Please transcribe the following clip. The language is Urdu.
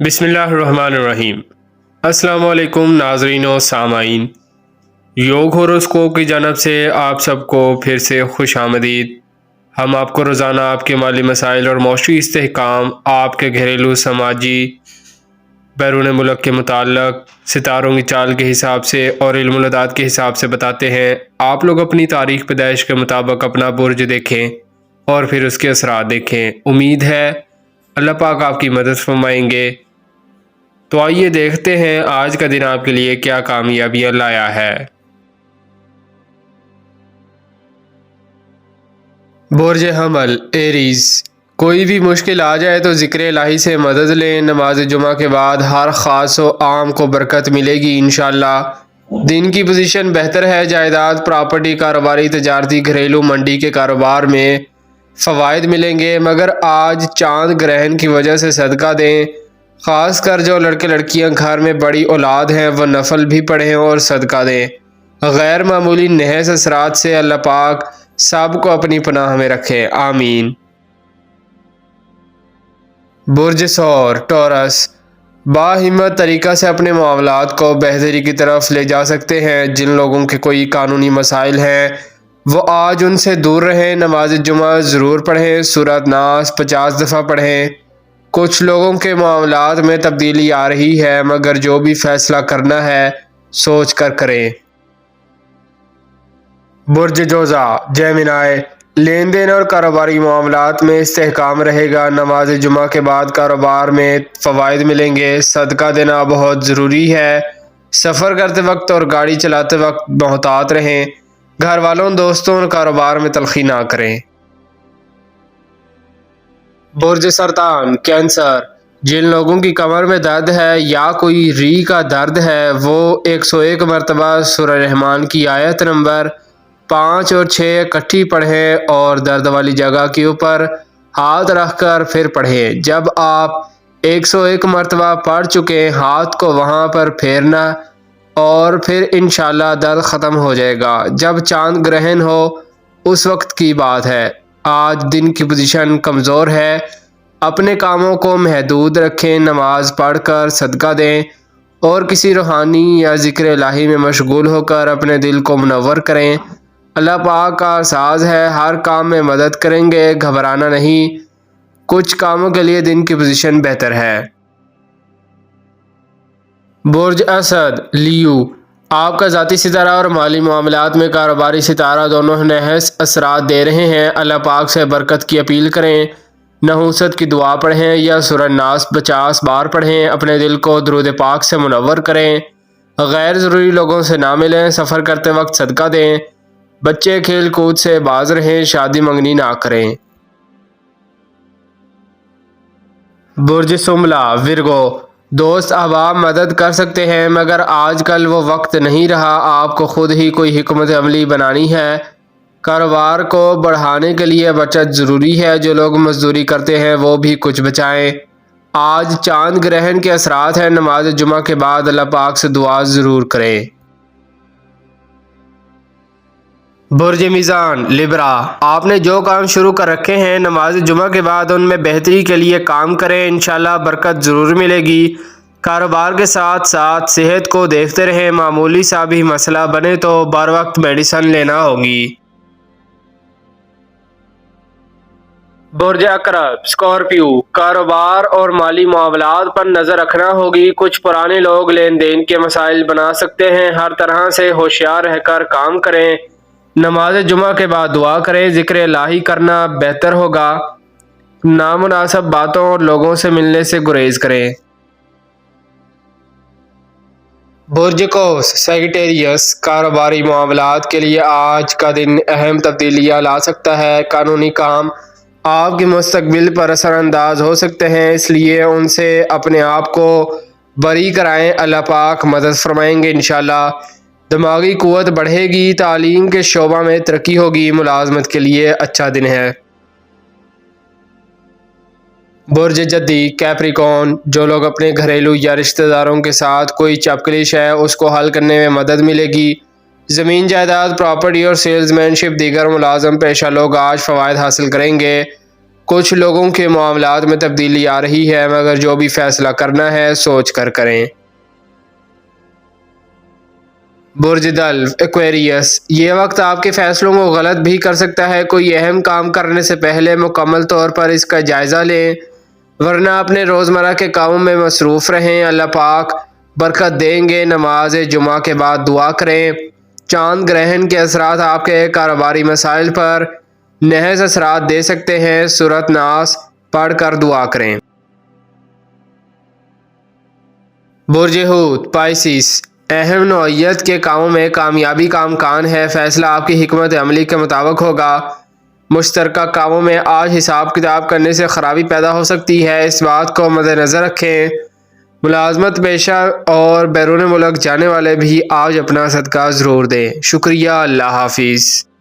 بسم اللہ الرحمن الرحیم۔ السلام علیکم ناظرین و سامعین، یوگ ہوروسکوپ کی جانب سے آپ سب کو پھر سے خوش آمدید۔ ہم آپ کو روزانہ آپ کے مالی مسائل اور معاشی استحکام، آپ کے گھریلو، سماجی، بیرون ملک کے متعلق ستاروں کی چال کے حساب سے اور علم العداد کے حساب سے بتاتے ہیں۔ آپ لوگ اپنی تاریخ پیدائش کے مطابق اپنا برج دیکھیں اور پھر اس کے اثرات دیکھیں۔ امید ہے اللہ پاک آپ کی مدد فرمائیں گے۔ تو آئیے دیکھتے ہیں آج کا دن آپ کے لیے کیا کامیابیاں لایا ہے۔ برج حمل ایریز، کوئی بھی مشکل آ جائے تو ذکر الہی سے مدد لیں۔ نماز جمعہ کے بعد ہر خاص و عام کو برکت ملے گی انشاءاللہ۔ دن کی پوزیشن بہتر ہے۔ جائیداد، پراپرٹی، کاروباری، تجارتی، گھریلو، منڈی کے کاروبار میں فوائد ملیں گے، مگر آج چاند گرہن کی وجہ سے صدقہ دیں۔ خاص کر جو لڑکے لڑکیاں گھر میں بڑی اولاد ہیں وہ نفل بھی پڑھیں اور صدقہ دیں۔ غیر معمولی نحس اثرات سے اللہ پاک سب کو اپنی پناہ میں رکھے، آمین۔ برج ثور ٹورس، باہمت طریقہ سے اپنے معاملات کو بہتری کی طرف لے جا سکتے ہیں۔ جن لوگوں کے کوئی قانونی مسائل ہیں وہ آج ان سے دور رہیں۔ نماز جمعہ ضرور پڑھیں۔ سورۃ ناس 50 دفعہ پڑھیں۔ کچھ لوگوں کے معاملات میں تبدیلی آ رہی ہے، مگر جو بھی فیصلہ کرنا ہے سوچ کر کریں۔ برج جوزا جیمنائی، لین دین اور کاروباری معاملات میں استحکام رہے گا۔ نماز جمعہ کے بعد کاروبار میں فوائد ملیں گے۔ صدقہ دینا بہت ضروری ہے۔ سفر کرتے وقت اور گاڑی چلاتے وقت محتاط رہیں۔ گھر والوں، دوستوں اور کاروبار میں تلخی نہ کریں۔ برج سرطان کینسر، جن لوگوں کی کمر میں درد ہے یا کوئی ریڑھ کا درد ہے وہ 101 مرتبہ سورہ رحمان کی آیت نمبر 5 اور 6 اکٹھی پڑھیں اور درد والی جگہ کے اوپر ہاتھ رکھ کر پھر پڑھیں۔ جب آپ 101 مرتبہ پڑھ چکے ہاتھ کو وہاں پر پھیرنا اور پھر انشاءاللہ درد ختم ہو جائے گا۔ جب چاند گرہن ہو اس وقت کی بات ہے۔ آج دن کی پوزیشن کمزور ہے۔ اپنے کاموں کو محدود رکھیں۔ نماز پڑھ کر صدقہ دیں اور کسی روحانی یا ذکر الہی میں مشغول ہو کر اپنے دل کو منور کریں۔ اللہ پاک کا ساز ہے، ہر کام میں مدد کریں گے، گھبرانا نہیں۔ کچھ کاموں کے لیے دن کی پوزیشن بہتر ہے۔ برج اسد لیو، آپ کا ذاتی ستارہ اور مالی معاملات میں کاروباری ستارہ دونوں نحس اثرات دے رہے ہیں۔ اللہ پاک سے برکت کی اپیل کریں۔ نحوست کی دعا پڑھیں یا سورہ ناس 50 بار پڑھیں۔ اپنے دل کو درود پاک سے منور کریں۔ غیر ضروری لوگوں سے نہ ملیں۔ سفر کرتے وقت صدقہ دیں۔ بچے کھیل کود سے باز رہیں۔ شادی منگنی نہ کریں۔ برج سملہ ورگو، دوست احباب مدد کر سکتے ہیں مگر آج کل وہ وقت نہیں رہا۔ آپ کو خود ہی کوئی حکمت عملی بنانی ہے۔ کاروبار کو بڑھانے کے لیے بچت ضروری ہے۔ جو لوگ مزدوری کرتے ہیں وہ بھی کچھ بچائیں۔ آج چاند گرہن کے اثرات ہیں۔ نماز جمعہ کے بعد اللہ پاک سے دعا ضرور کریں۔ برج میزان لبرا، آپ نے جو کام شروع کر رکھے ہیں نماز جمعہ کے بعد ان میں بہتری کے لیے کام کریں، انشاءاللہ برکت ضرور ملے گی۔ کاروبار کے ساتھ ساتھ صحت کو دیکھتے رہیں۔ معمولی سا بھی مسئلہ بنے تو بر وقت میڈیسن لینا ہوگی۔ برج عقرب اسکارپیو، کاروبار اور مالی معاملات پر نظر رکھنا ہوگی۔ کچھ پرانے لوگ لین دین کے مسائل بنا سکتے ہیں۔ ہر طرح سے ہوشیار رہ کر کام کریں۔ نماز جمعہ کے بعد دعا کریں۔ ذکر الہی کرنا بہتر ہوگا۔ نامناسب باتوں اور لوگوں سے ملنے سے گریز کریں۔ برج قوس سیجیٹیریس، کاروباری معاملات کے لیے آج کا دن اہم تبدیلیاں لا سکتا ہے۔ قانونی کام آپ کے مستقبل پر اثر انداز ہو سکتے ہیں، اس لیے ان سے اپنے آپ کو بری کرائیں۔ اللہ پاک مدد فرمائیں گے انشاءاللہ۔ دماغی قوت بڑھے گی۔ تعلیم کے شعبہ میں ترقی ہوگی۔ ملازمت کے لیے اچھا دن ہے۔ برج جدی کیپریکون، جو لوگ اپنے گھریلو یا رشتہ داروں کے ساتھ کوئی چپکلش ہے اس کو حل کرنے میں مدد ملے گی۔ زمین جائیداد، پراپرٹی اور سیلز مین شپ، دیگر ملازم پیشہ لوگ آج فوائد حاصل کریں گے۔ کچھ لوگوں کے معاملات میں تبدیلی آ رہی ہے، مگر جو بھی فیصلہ کرنا ہے سوچ کر کریں۔ برج دلو ایکویریس، یہ وقت آپ کے فیصلوں کو غلط بھی کر سکتا ہے۔ کوئی اہم کام کرنے سے پہلے مکمل طور پر اس کا جائزہ لیں، ورنہ اپنے روزمرہ کے کاموں میں مصروف رہیں۔ اللہ پاک برکت دیں گے۔ نماز جمعہ کے بعد دعا کریں۔ چاند گرہن کے اثرات آپ کے کاروباری مسائل پر محض اثرات دے سکتے ہیں۔ سورۃ ناس پڑھ کر دعا کریں۔ برج حوت پائسیس، اہم نوعیت کے کاموں میں کامیابی کا امکان ہے۔ فیصلہ آپ کی حکمت عملی کے مطابق ہوگا۔ مشترکہ کاموں میں آج حساب کتاب کرنے سے خرابی پیدا ہو سکتی ہے، اس بات کو مد نظر رکھیں۔ ملازمت پیشہ اور بیرون ملک جانے والے بھی آج اپنا صدقہ ضرور دیں۔ شکریہ۔ اللہ حافظ۔